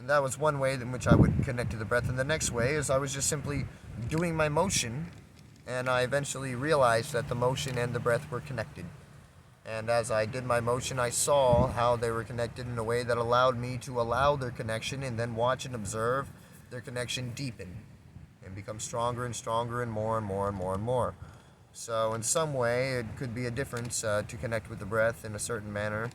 And that was one way in which I would connect to the breath. And the next way is I was just simply doing my motion, and I eventually realized that the motion and the breath were connected. And as I did my motion, I saw how they were connected in a way that allowed me to allow their connection and then watch and observe their connection deepen and become stronger and stronger and more and more and more and more. So, in some way, it could be a difference to connect with the breath in a certain manner,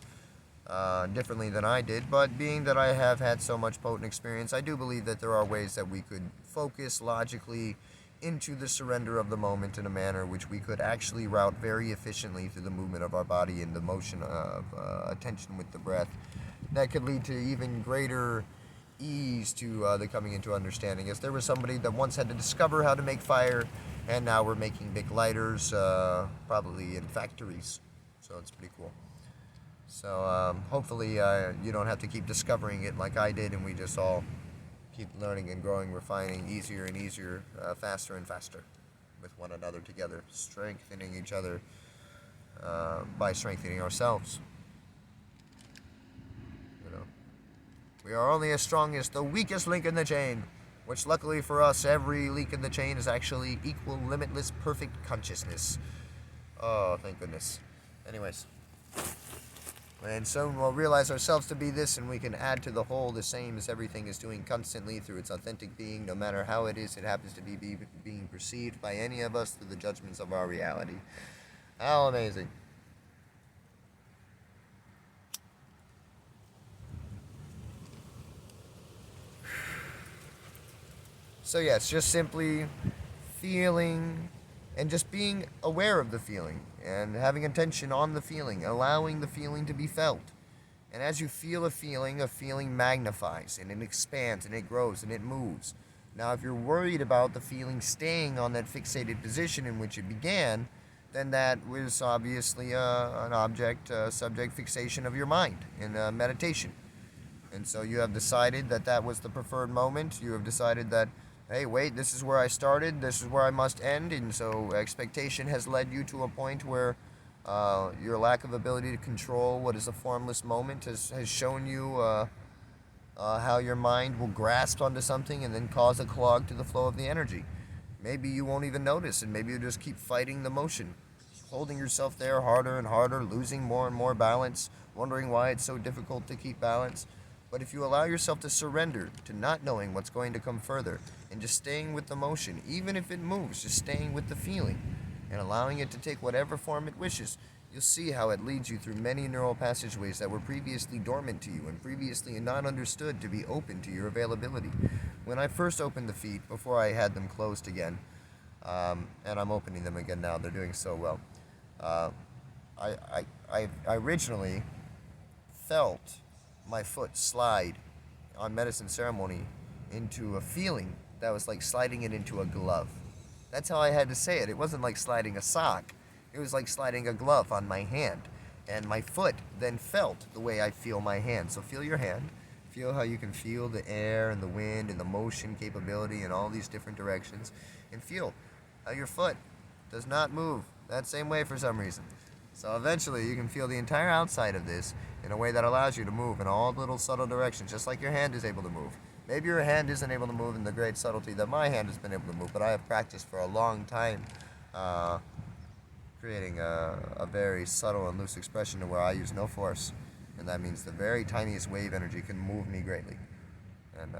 differently than I did. But being that I have had so much potent experience, I do believe that there are ways that we could focus logically into the surrender of the moment in a manner which we could actually route very efficiently through the movement of our body and the motion of attention with the breath. That could lead to even greater ease to the coming into understanding. As there was somebody that once had to discover how to make fire, and now we're making big lighters, probably in factories. So it's pretty cool. So hopefully you don't have to keep discovering it like I did, and we just all keep learning and growing, refining easier and easier, faster and faster with one another together, strengthening each other by strengthening ourselves. You know, we are only as strong as the weakest link in the chain, which luckily for us, every link in the chain is actually equal, limitless, perfect consciousness. Oh, thank goodness. Anyways. And soon we'll realize ourselves to be this, and we can add to the whole the same as everything is doing constantly through its authentic being, no matter how it happens to be being perceived by any of us through the judgments of our reality. How amazing. So yes, just simply feeling and just being aware of the feeling and having attention on the feeling, allowing the feeling to be felt. And as you feel a feeling magnifies and it expands and it grows and it moves. Now, if you're worried about the feeling staying on that fixated position in which it began, then that was obviously an object, subject fixation of your mind in meditation. And so you have decided that that was the preferred moment. You have decided that, hey, wait, this is where I started, this is where I must end. And so expectation has led you to a point where your lack of ability to control what is a formless moment has shown you how your mind will grasp onto something and then cause a clog to the flow of the energy. Maybe you won't even notice, and maybe you just keep fighting the motion, holding yourself there harder and harder, losing more and more balance, wondering why it's so difficult to keep balance. But if you allow yourself to surrender to not knowing what's going to come further and just staying with the motion, even if it moves, just staying with the feeling and allowing it to take whatever form it wishes, you'll see how it leads you through many neural passageways that were previously dormant to you and previously not understood to be open to your availability. When I first opened the feet, before I had them closed again, and I'm opening them again now, they're doing so well. Uh, I originally felt my foot slide on medicine ceremony into a feeling that was like sliding it into a glove. That's how I had to say it. It wasn't like sliding a sock. It was like sliding a glove on my hand. And my foot then felt the way I feel my hand. So feel your hand. Feel how you can feel the air and the wind and the motion capability in all these different directions. And feel how your foot does not move that same way for some reason. So eventually you can feel the entire outside of this in a way that allows you to move in all little subtle directions, just like your hand is able to move. Maybe your hand isn't able to move in the great subtlety that my hand has been able to move, but I have practiced for a long time creating a very subtle and loose expression to where I use no force. And that means the very tiniest wave energy can move me greatly. And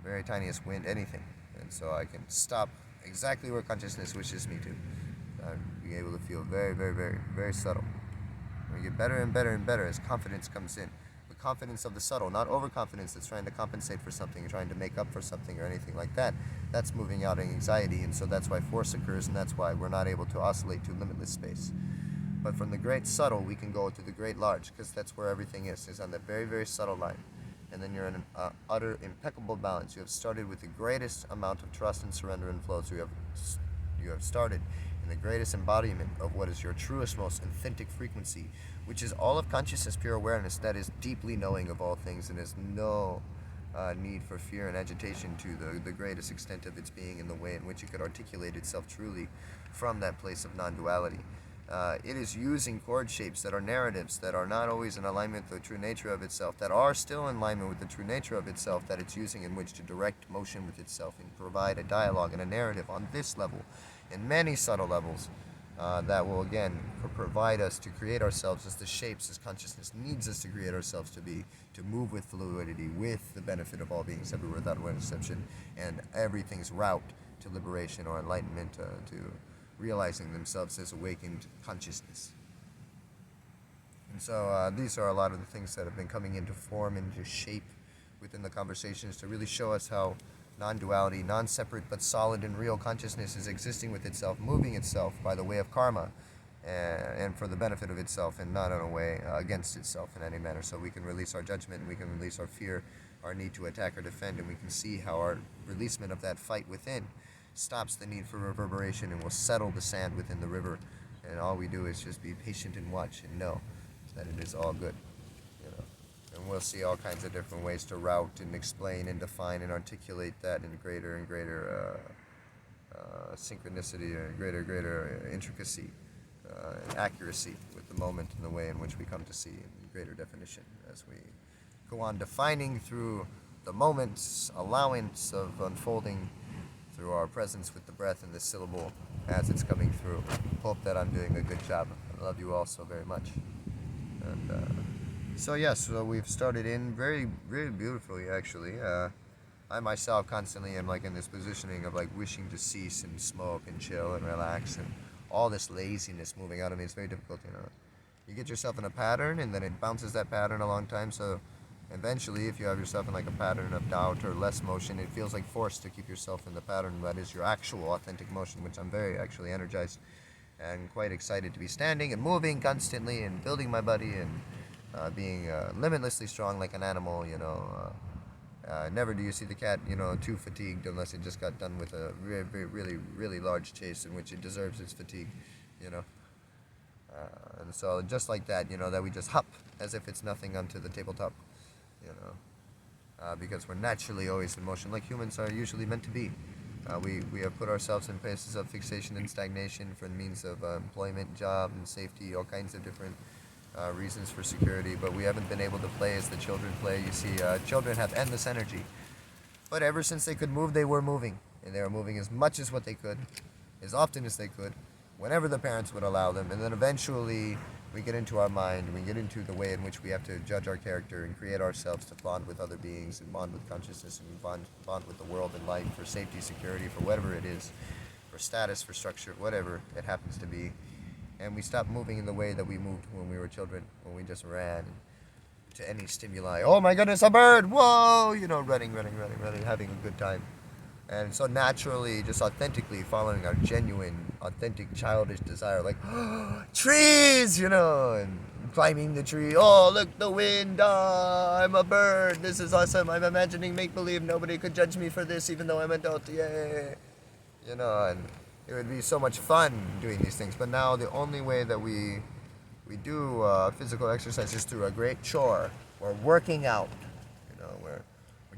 very tiniest wind, anything. And so I can stop exactly where consciousness wishes me to. Being able to feel very, very, very, very subtle. We get better and better and better as confidence comes in. The confidence of the subtle, not overconfidence that's trying to compensate for something, or trying to make up for something, or anything like that. That's moving out anxiety, and so that's why force occurs, and that's why we're not able to oscillate to limitless space. But from the great subtle, we can go to the great large, because that's where everything is on that very, very subtle line. And then you're in an utter impeccable balance. You have started with the greatest amount of trust and surrender and flow. So you have started in the greatest embodiment of what is your truest, most authentic frequency, which is all of consciousness, pure awareness, that is deeply knowing of all things and has no need for fear and agitation to the greatest extent of its being in the way in which it could articulate itself truly from that place of non-duality. it is using chord shapes that are narratives, that are not always in alignment with the true nature of itself, that are still in alignment with the true nature of itself, that it's using in which to direct motion with itself and provide a dialogue and a narrative on this level, and many subtle levels, that will again provide us to create ourselves as the shapes as consciousness needs us to create ourselves to be, to move with fluidity, with the benefit of all beings everywhere without one exception, and everything's route to liberation or enlightenment, to realizing themselves as awakened consciousness. And so these are a lot of the things that have been coming into form and into shape within the conversations to really show us how non-duality, non-separate but solid and real consciousness is existing with itself, moving itself by the way of karma, and for the benefit of itself, and not in a way against itself in any manner. So we can release our judgment, we can release our fear, our need to attack or defend, and we can see how our releasement of that fight within stops the need for reverberation and will settle the sand within the river. And all we do is just be patient and watch and know that it is all good, you know. And we'll see all kinds of different ways to route and explain and define and articulate that in greater and greater synchronicity, or greater intricacy, and accuracy with the moment and the way in which we come to see in greater definition as we go on defining through the moment's allowance of unfolding through our presence with the breath and the syllable as it's coming through. Hope that I'm doing a good job. I love you all so very much. And so yes, so we've started in very, very beautifully actually. I myself constantly am like in this positioning of like wishing to cease and smoke and chill and relax, and all this laziness moving out of me. It's very difficult, you know. You get yourself in a pattern and then it bounces that pattern a long time, so eventually, if you have yourself in like a pattern of doubt or less motion, it feels like force to keep yourself in the pattern that is your actual authentic motion, which I'm very actually energized and quite excited to be standing and moving constantly and building my body and being limitlessly strong like an animal, you know. Never do you see the cat, you know, too fatigued unless it just got done with a really, really large chase in which it deserves its fatigue, you know. And so just like that, you know, that we just hop as if it's nothing onto the tabletop, you know, because we're naturally always in motion, like humans are usually meant to be. We have put ourselves in places of fixation and stagnation for the means of employment, job, and safety, all kinds of different reasons for security, but we haven't been able to play as the children play. You see, children have endless energy, but ever since they could move, they were moving, and they were moving as much as what they could, as often as they could, whenever the parents would allow them, and then eventually we get into our mind, and we get into the way in which we have to judge our character and create ourselves to bond with other beings and bond with consciousness and bond with the world and life for safety, security, for whatever it is, for status, for structure, whatever it happens to be. And we stop moving in the way that we moved when we were children, when we just ran to any stimuli. Oh my goodness, a bird! Whoa! You know, running, having a good time. And so naturally, just authentically following our genuine, authentic, childish desire, like, trees, you know, and climbing the tree. Oh, look, the wind. Oh, I'm a bird. This is awesome. I'm imagining make-believe. Nobody could judge me for this, even though I'm an adult. Yay. You know, and it would be so much fun doing these things. But now the only way that we do physical exercise is through a great chore. We're working out. You know, we're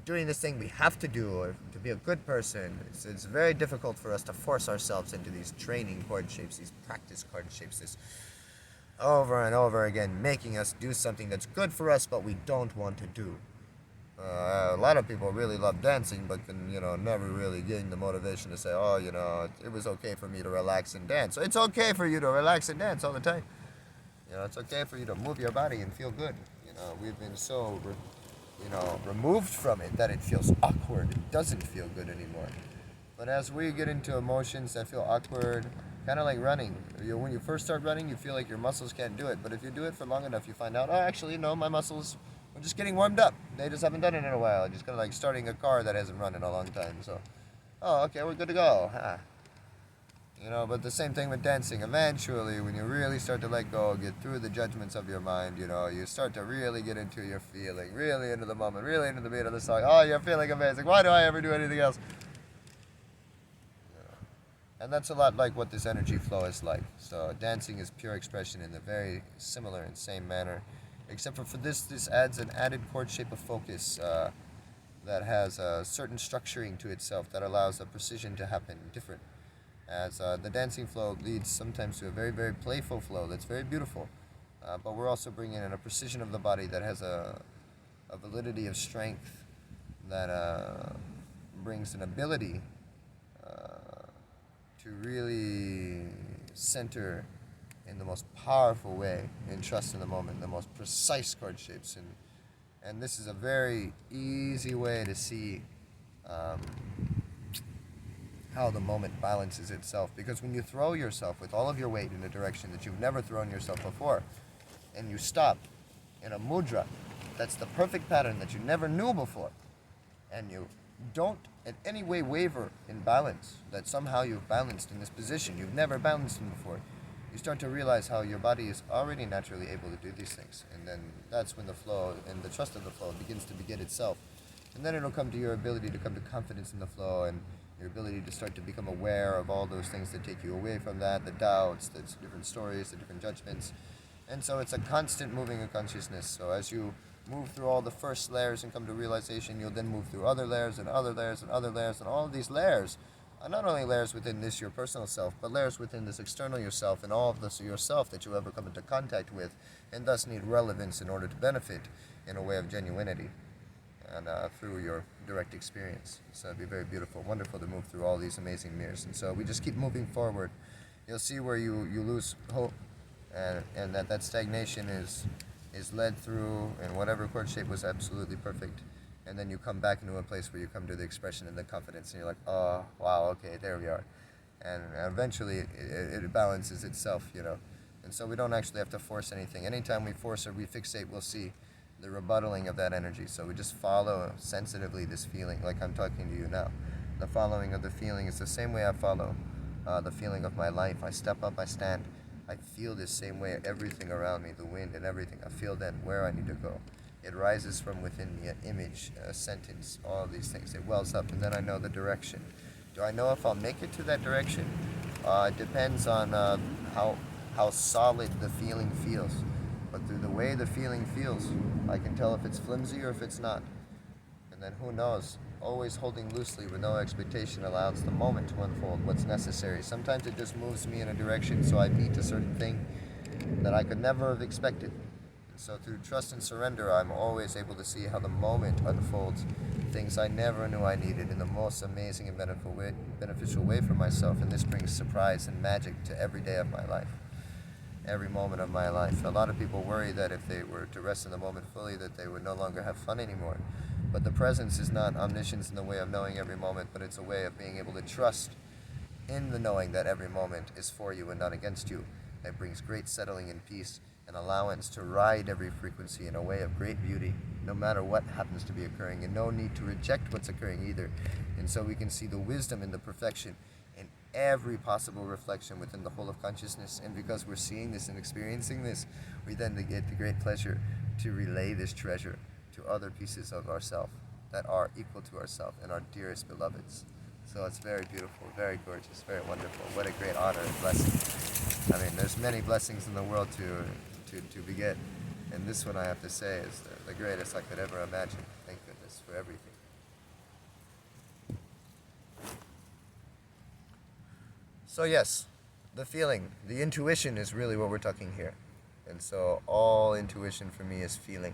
doing this thing we have to do or to be a good person. It's very difficult for us to force ourselves into these training chord shapes, these practice chord shapes, this over and over again, making us do something that's good for us but we don't want to do. A lot of people really love dancing but can, you know, never really gain the motivation to say, oh, you know, it was okay for me to relax and dance. So it's okay for you to relax and dance all the time. You know, it's okay for you to move your body and feel good. You know, we've been so removed from it that it feels awkward. It doesn't feel good anymore. But as we get into emotions that feel awkward, kind of like running. When you first start running, you feel like your muscles can't do it. But if you do it for long enough, you find out, oh, actually, no, my muscles are just getting warmed up. They just haven't done it in a while. Just kind of like starting a car that hasn't run in a long time. So, oh, okay, we're good to go. Huh. You know, but the same thing with dancing. Eventually, when you really start to let go, get through the judgments of your mind, you know, you start to really get into your feeling, really into the moment, really into the beat of the song. Oh, you're feeling amazing. Why do I ever do anything else? You know, and that's a lot like what this energy flow is like. So dancing is pure expression in a very similar and same manner. Except for this adds an added chord shape of focus that has a certain structuring to itself that allows a precision to happen different. as the dancing flow leads sometimes to a very, very playful flow that's very beautiful. But we're also bringing in a precision of the body that has a validity of strength that brings an ability to really center in the most powerful way in trust in the moment, the most precise chord shapes. And this is a very easy way to see um, how the moment balances itself. Because when you throw yourself with all of your weight in a direction that you've never thrown yourself before, and you stop in a mudra, that's the perfect pattern that you never knew before, and you don't in any way waver in balance, that somehow you've balanced in this position you've never balanced in before, you start to realize how your body is already naturally able to do these things. And then that's when the flow and the trust of the flow begins to begin itself. And then it'll come to your ability to come to confidence in the flow, and your ability to start to become aware of all those things that take you away from that, the doubts, the different stories, the different judgments. And so it's a constant moving of consciousness. So as you move through all the first layers and come to realization, you'll then move through other layers and other layers and other layers, and all of these layers are not only layers within this your personal self, but layers within this external yourself and all of this yourself that you ever come into contact with, and thus need relevance in order to benefit in a way of genuinity and through your direct experience. So it'd be very beautiful, wonderful to move through all these amazing mirrors. And so we just keep moving forward. You'll see where you lose hope, and that stagnation is led through, and whatever chord shape was absolutely perfect. And then you come back into a place where you come to the expression and the confidence, and you're like, oh, wow, okay, there we are. And eventually it balances itself, you know. And so we don't actually have to force anything. Anytime we force or we fixate, we'll see the rebuttaling of that energy. So we just follow sensitively this feeling, like I'm talking to you now. The following of the feeling is the same way I follow the feeling of my life. I step up, I stand, I feel this same way, everything around me, the wind and everything. I feel then where I need to go. It rises from within me, an image, a sentence, all of these things. It wells up, and then I know the direction. Do I know if I'll make it to that direction? It depends on how solid the feeling feels. But through the way the feeling feels, I can tell if it's flimsy or if it's not. And then who knows? Always holding loosely with no expectation allows the moment to unfold what's necessary. Sometimes it just moves me in a direction so I meet a certain thing that I could never have expected. And so through trust and surrender, I'm always able to see how the moment unfolds things I never knew I needed in the most amazing and beneficial way for myself. And this brings surprise and magic to every day of my life, every moment of my life. A lot of people worry that if they were to rest in the moment fully, that they would no longer have fun anymore. But the presence is not omniscience in the way of knowing every moment, but it's a way of being able to trust in the knowing that every moment is for you and not against you. It brings great settling and peace and allowance to ride every frequency in a way of great beauty, no matter what happens to be occurring, and no need to reject what's occurring either. And so we can see the wisdom and the perfection in every possible reflection within the whole of consciousness. And because we're seeing this and experiencing this, we then get the great pleasure to relay this treasure to other pieces of ourself that are equal to ourself and our dearest beloveds. So it's very beautiful, very gorgeous, very wonderful. What a great honor and blessing. I mean, there's many blessings in the world to beget, and this one I have to say is the greatest I could ever imagine. Thank goodness for everything. So yes, the feeling, the intuition is really what we're talking here. And so all intuition for me is feeling.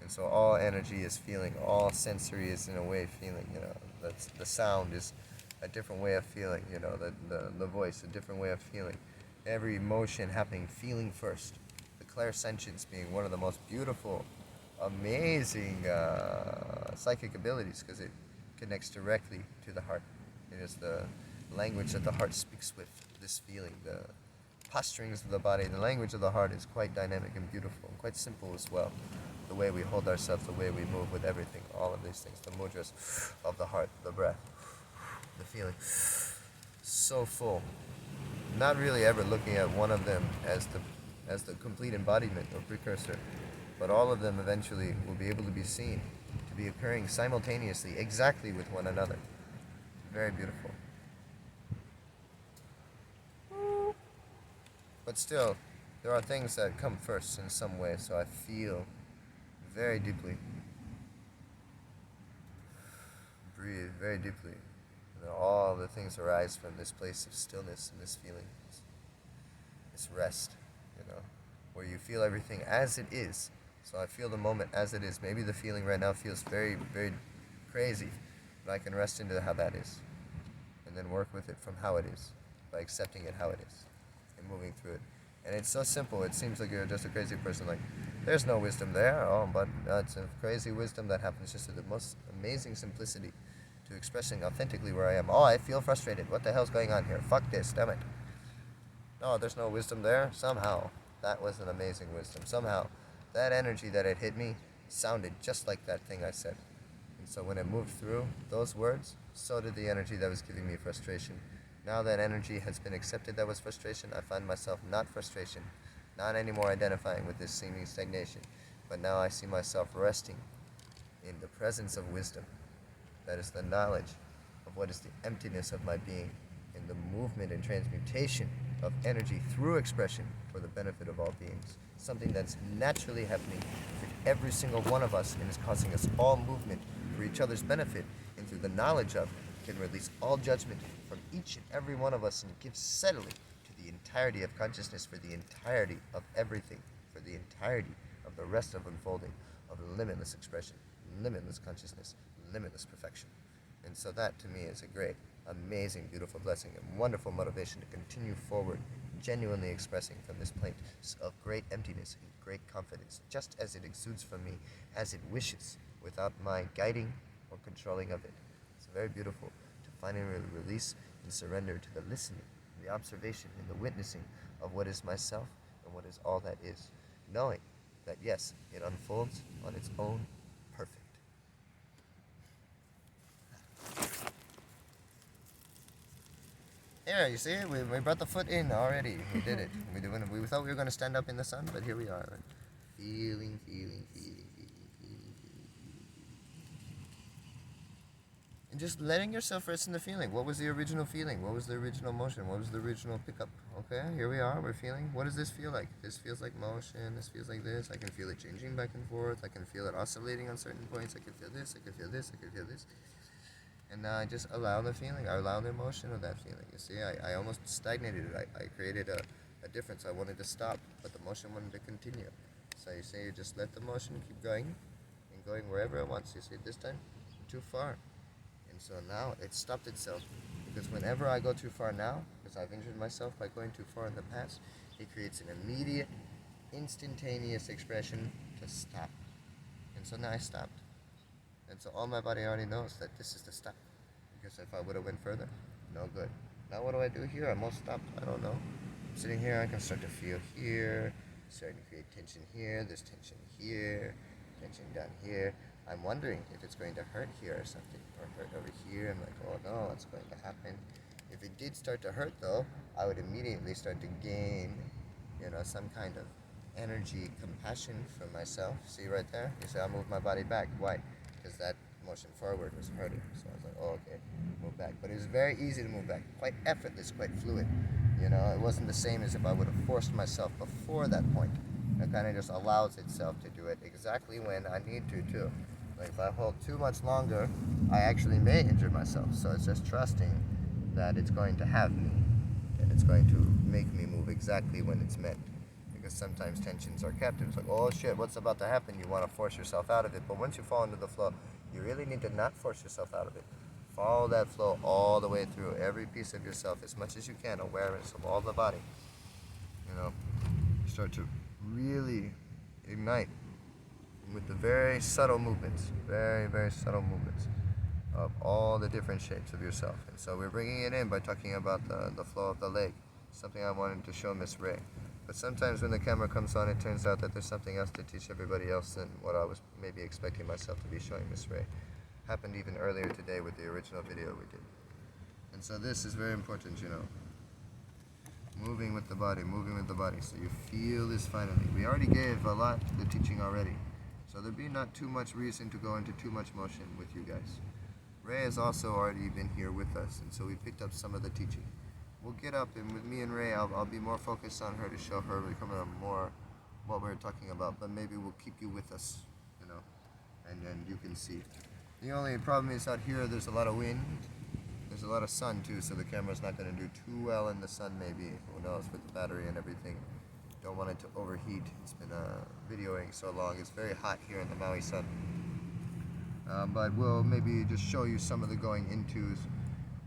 And so all energy is feeling, all sensory is in a way feeling, you know. That's the sound is a different way of feeling, you know, the voice, a different way of feeling. Every emotion happening, feeling first. The clairsentience being one of the most beautiful, amazing psychic abilities, because it connects directly to the heart. It is the language that the heart speaks with, this feeling. The posturings of the body, the language of the heart is quite dynamic and beautiful, and quite simple as well. The way we hold ourselves, the way we move with everything, all of these things, the mudras of the heart, the breath, the feeling. So full. Not really ever looking at one of them as the complete embodiment or precursor, but all of them eventually will be able to be seen, to be occurring simultaneously, exactly with one another. Very beautiful. But still, there are things that come first in some way, so I feel very deeply. Breathe very deeply. And all the things arise from this place of stillness and this feeling, this rest, where you feel everything as it is. So I feel the moment as it is. Maybe the feeling right now feels very, very crazy, but I can rest into how that is, and then work with it from how it is, by accepting it how it is, and moving through it. And it's so simple. It seems like you're just a crazy person. Like, there's no wisdom there. Oh, but it's a crazy wisdom that happens just with the most amazing simplicity to expressing authentically where I am. Oh, I feel frustrated. What the hell's going on here? Fuck this, damn it. No, there's no wisdom there. Somehow, that was an amazing wisdom. Somehow, that energy that it hit me sounded just like that thing I said. And so when it moved through those words, so did the energy that was giving me frustration. Now that energy has been accepted that was frustration, I find myself not frustration, not anymore identifying with this seeming stagnation, but now I see myself resting in the presence of wisdom. That is the knowledge of what is the emptiness of my being, in the movement and transmutation of energy through expression for the benefit of all beings. Something that's naturally happening with every single one of us and is causing us all movement for each other's benefit, and through the knowledge of can release all judgment from each and every one of us and give steadily to the entirety of consciousness, for the entirety of everything, for the entirety of the rest of unfolding, of limitless expression, limitless consciousness, limitless perfection. And so that to me is a great, amazing, beautiful blessing and wonderful motivation to continue forward, genuinely expressing from this place of great emptiness and great confidence, just as it exudes from me, as it wishes, without my guiding or controlling of it. It's very beautiful to finally release and surrender to the listening, the observation, and the witnessing of what is myself and what is all that is, knowing that yes, it unfolds on its own perfect. Yeah, you see, we brought the foot in already. We did it. We thought we were going to stand up in the sun, but here we are. Feeling, feeling, feeling, feeling, feeling, feeling. And just letting yourself rest in the feeling. What was the original feeling? What was the original motion? What was the original pickup? Okay, here we are. We're feeling. What does this feel like? This feels like motion. This feels like this. I can feel it changing back and forth. I can feel it oscillating on certain points. I can feel this. I can feel this. I can feel this. And now I just allow the feeling. I allow the emotion of that feeling. You see, I almost stagnated it. I created a difference. I wanted to stop, but the motion wanted to continue. So you see, you just let the motion keep going and going wherever it wants. You see, this time, too far. And so now it stopped itself. Because whenever I go too far now, because I've injured myself by going too far in the past, it creates an immediate, instantaneous expression to stop. And so now I stopped. And so all my body already knows that this is the stop. Because if I would have went further, no good. Now what do I do here? I'm all stopped. I don't know. I'm sitting here, I can start to feel here, starting to create tension here, there's tension here, tension down here. I'm wondering if it's going to hurt here or something, or hurt over here. I'm like, oh no, it's going to happen. If it did start to hurt though, I would immediately start to gain, some kind of energy, compassion for myself. See right there? You see, I moved my body back. Why? Because that motion forward was hurting. So I was like, oh, okay, move back. But it was very easy to move back, quite effortless, quite fluid. It wasn't the same as if I would have forced myself before that point. It kind of just allows itself to do it exactly when I need to, too. Like if I hold too much longer, I actually may injure myself. So it's just trusting that it's going to have me, and it's going to make me move exactly when it's meant. Because sometimes tensions are kept. It's like, oh shit, what's about to happen? You want to force yourself out of it. But once you fall into the flow, you really need to not force yourself out of it. Follow that flow all the way through every piece of yourself as much as you can. Awareness of all the body. Start to really ignite with the very subtle movements, very, very subtle movements of all the different shapes of yourself. And so we're bringing it in by talking about the flow of the leg, something I wanted to show Miss Ray. But sometimes when the camera comes on, it turns out that there's something else to teach everybody else than what I was maybe expecting myself to be showing Miss Ray. Happened even earlier today with the original video we did. And so this is very important, moving with the body, so you feel this finally. We already gave a lot to the teaching already, so there'd be not too much reason to go into too much motion with you guys. Ray has also already been here with us, and so we picked up some of the teaching. We'll get up, and with me and Ray, I'll be more focused on her to show her becoming more what we're talking about, but maybe we'll keep you with us, and then you can see. The only problem is out here, there's a lot of wind. There's a lot of sun too, so the camera's not going to do too well in the sun maybe. Who knows, with the battery and everything. Don't want it to overheat. It's been videoing so long. It's very hot here in the Maui sun. But we'll maybe just show you some of the going intos.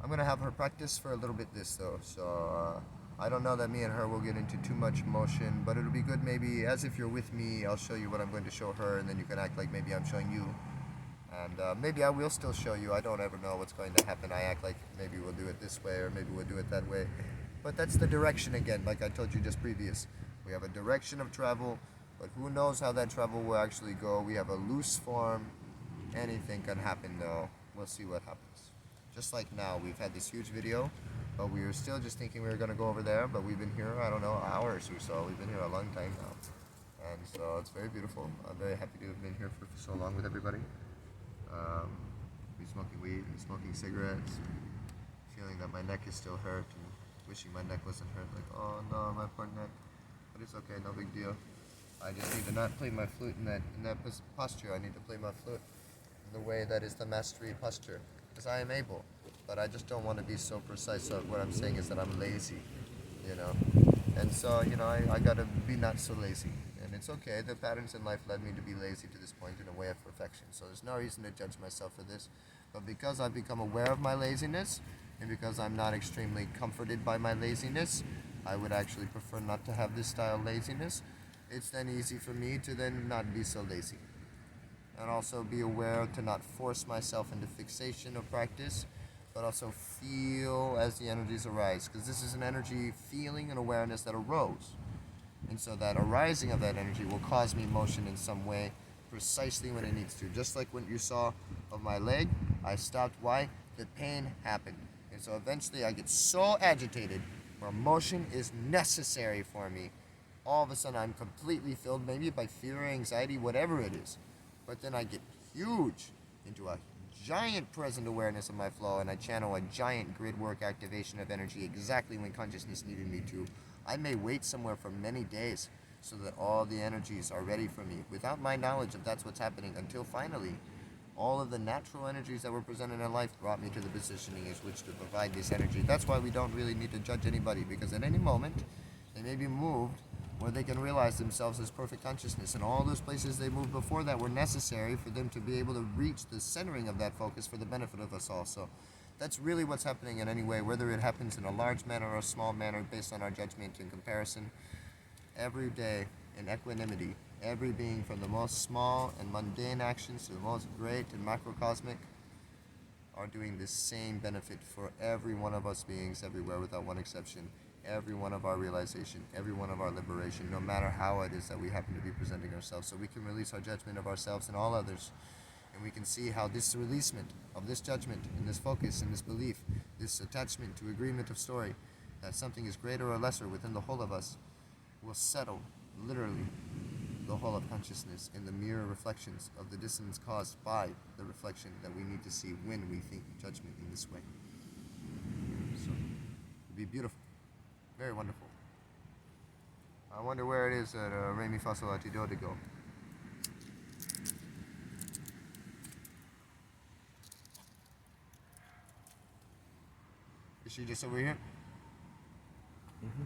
I'm going to have her practice for a little bit this though, so I don't know that me and her will get into too much motion, but it'll be good maybe as if you're with me. I'll show you what I'm going to show her, and then you can act like maybe I'm showing you. And maybe I will still show you. I don't ever know what's going to happen. I act like maybe we'll do it this way or maybe we'll do it that way. But that's the direction again, like I told you just previous. We have a direction of travel, but who knows how that travel will actually go. We have a loose form. Anything can happen though. We'll see what happens. Just like now, we've had this huge video, but we were still just thinking we were going to go over there, but we've been here, I don't know, hours or so. We've been here a long time now. And so it's very beautiful. I'm very happy to have been here for so long with everybody. Be smoking weed and smoking cigarettes, feeling that my neck is still hurt and wishing my neck wasn't hurt, like, oh no, my poor neck. But it's okay, no big deal. I just need to not play my flute in that posture. I need to play my flute in the way that is the mastery posture, because I am able, but I just don't want to be so precise. So what I'm saying is that I'm lazy, you know, and so, you know, I gotta be not so lazy. And it's okay, the patterns in life led me to be lazy to this point in a way of perfection. So there's no reason to judge myself for this. But because I've become aware of my laziness, and because I'm not extremely comforted by my laziness, I would actually prefer not to have this style of laziness. It's then easy for me to then not be so lazy. And also be aware to not force myself into fixation or practice, but also feel as the energies arise. Because this is an energy feeling and awareness that arose. And so that arising of that energy will cause me motion in some way, precisely when it needs to. Just like when you saw of my leg, I stopped. Why? The pain happened. And so eventually I get so agitated where motion is necessary for me. All of a sudden I'm completely filled, maybe by fear or anxiety, whatever it is. But then I get huge into a giant present awareness of my flow, and I channel a giant grid work activation of energy exactly when consciousness needed me to. I may wait somewhere for many days so that all the energies are ready for me without my knowledge of that's what's happening, until finally all of the natural energies that were presented in life brought me to the positioning as which to provide this energy. That's why we don't really need to judge anybody, because at any moment they may be moved where they can realize themselves as perfect consciousness, and all those places they moved before that were necessary for them to be able to reach the centering of that focus for the benefit of us all. So that's really what's happening in any way, whether it happens in a large manner or a small manner based on our judgment and comparison. Every day in equanimity, every being from the most small and mundane actions to the most great and macrocosmic are doing the same benefit for every one of us beings everywhere without one exception. Every one of our realization, every one of our liberation, no matter how it is that we happen to be presenting ourselves, so we can release our judgment of ourselves and all others. And we can see how this releasement of this judgment and this focus and this belief, this attachment to agreement of story, that something is greater or lesser within the whole of us, will settle, literally, the whole of consciousness in the mirror reflections of the dissonance caused by the reflection that we need to see when we think judgment in this way. So, it'd be beautiful. Very wonderful. I wonder where it is that Re Mi Fa Sol La Ti Do to go. Is she just over here? Mm-hmm.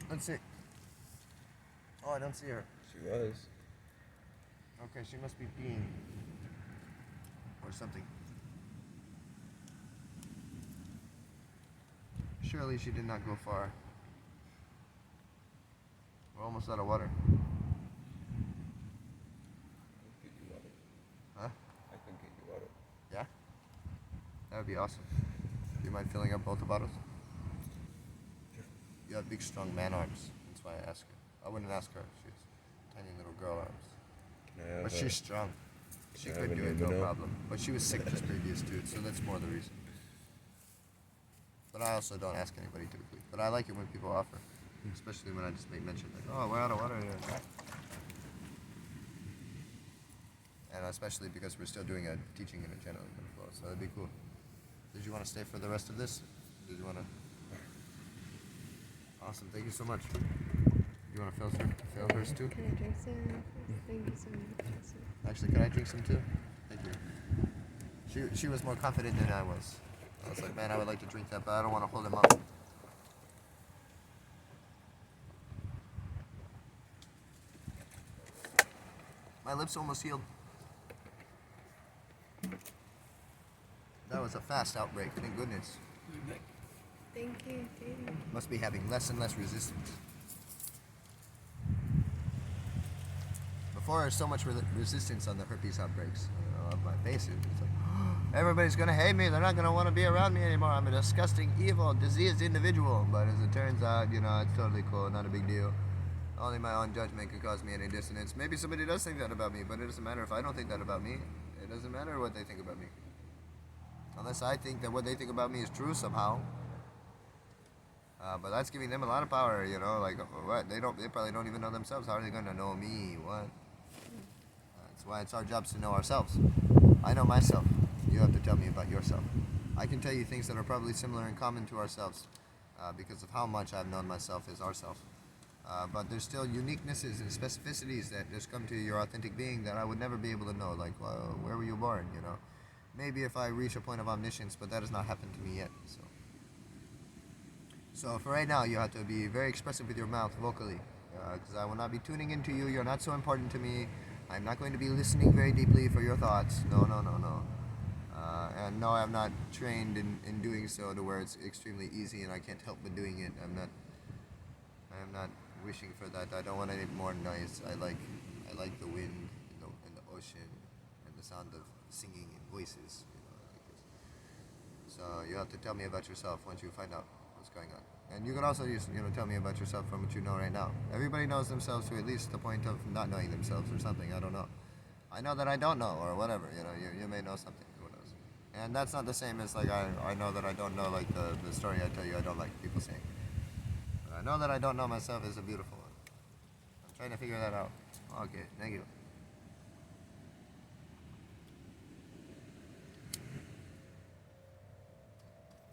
Let's see. Oh, I don't see her. She was. Okay, she must be peeing. Or something. Surely she did not go far. We're almost out of water. I can get you water. Huh? I can get you water. Yeah? That would be awesome. Do you mind filling up both the bottles? Sure. You have big, strong man arms. That's why I ask her. I wouldn't ask her. She's tiny little girl arms. Can I have But she's strong. She can I could have do an it, no Uno? problem. But she was sick just previous to it, so that's more the reason. But I also don't ask anybody typically. But I like it when people offer. Especially when I just make mention, like, oh, we're out of water here. And especially because we're still doing a teaching in a channeling kind of flow, so that'd be cool. Did you want to stay for the rest of this? Did you want to? Awesome, thank you so much. You want to fill hers too? Can I drink some? Thank you so much. Actually, can I drink some too? Thank you. She was more confident than I was. I was like, man, I would like to drink that, but I don't want to hold him up. My lips almost healed. That was a fast outbreak, thank goodness. Thank you, too. Must be having less and less resistance. Before, there's so much resistance on the herpes outbreaks of my faces. It's like, everybody's gonna hate me. They're not gonna want to be around me anymore. I'm a disgusting, evil, diseased individual. But as it turns out, it's totally cool. Not a big deal. Only my own judgment could cause me any dissonance. Maybe somebody does think that about me, but it doesn't matter if I don't think that about me. It doesn't matter what they think about me. Unless I think that what they think about me is true somehow. But that's giving them a lot of power, like, what? They probably don't even know themselves. How are they gonna know me? What? That's why it's our jobs to know ourselves. I know myself. You have to tell me about yourself. I can tell you things that are probably similar and common to ourselves, because of how much I've known myself as ourself. But there's still uniquenesses and specificities that just come to your authentic being that I would never be able to know. Like, where were you born? Maybe if I reach a point of omniscience, but that has not happened to me yet. So for right now, you have to be very expressive with your mouth vocally, because I will not be tuning into you. You're not so important to me. I'm not going to be listening very deeply for your thoughts. No. And no, I'm not trained in doing so to where it's extremely easy and I can't help but doing it. I'm not wishing for that. I don't want any more noise. I like the wind and the ocean and the sound of singing and voices. So you have to tell me about yourself once you find out what's going on. And you can also just tell me about yourself from what you know right now. Everybody knows themselves to at least the point of not knowing themselves or something. I don't know. I know that I don't know or whatever. You may know something. Who knows? And that's not the same as like I know that I don't know like the story I tell you I don't like people saying. But I know that I don't know myself is a beautiful one. I'm trying to figure that out. Okay, thank you.